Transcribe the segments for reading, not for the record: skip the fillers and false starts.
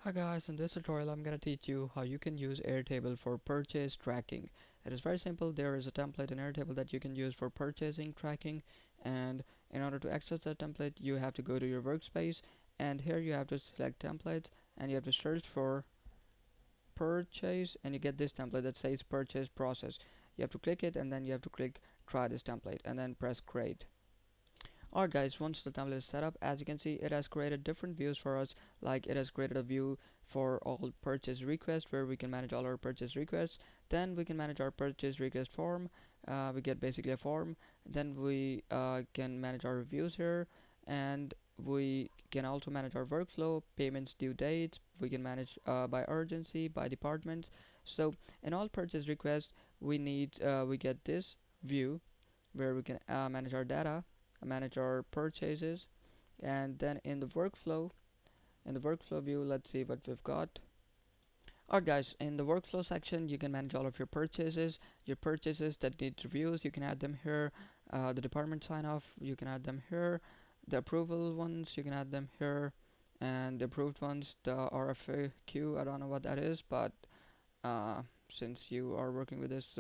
Hi guys, in this tutorial I'm going to teach you how you can use Airtable for purchase tracking. It is very simple. There is a template in Airtable that you can use for purchasing tracking, and in order to access that template you have to go to your workspace, and here you have to select templates and you have to search for purchase, and you get this template that says purchase process. You have to click it and then you have to click try this template and then press create. Alright guys, once the template is set up, as you can see it has created different views for us. Like it has created a view for all purchase requests where we can manage all our purchase requests. Then we can manage our purchase request form. We get basically a form. Then we can manage our reviews here, and we can also manage our workflow, payments due dates. We can manage by urgency, by departments. So in all purchase requests we get this view where we can manage our data, manage our purchases, and then in the workflow view, let's see what we've got. Alright guys, in the workflow section you can manage all of your purchases that need reviews. You can add them here. The department sign off, you can add them here. The approval ones, you can add them here, and the approved ones, the RFAQ, I don't know what that is, but since you are working with this,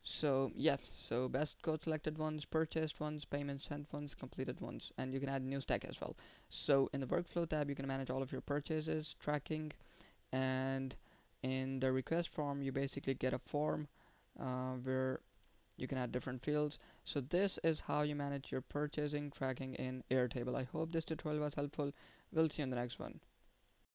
so yes, so best code selected ones, purchased ones, payment sent ones, completed ones, and you can add new stack as well. So in the workflow tab you can manage all of your purchases, tracking, and in the request form you basically get a form where you can add different fields. So this is how you manage your purchasing tracking in Airtable. I hope this tutorial was helpful. We'll see you in the next one.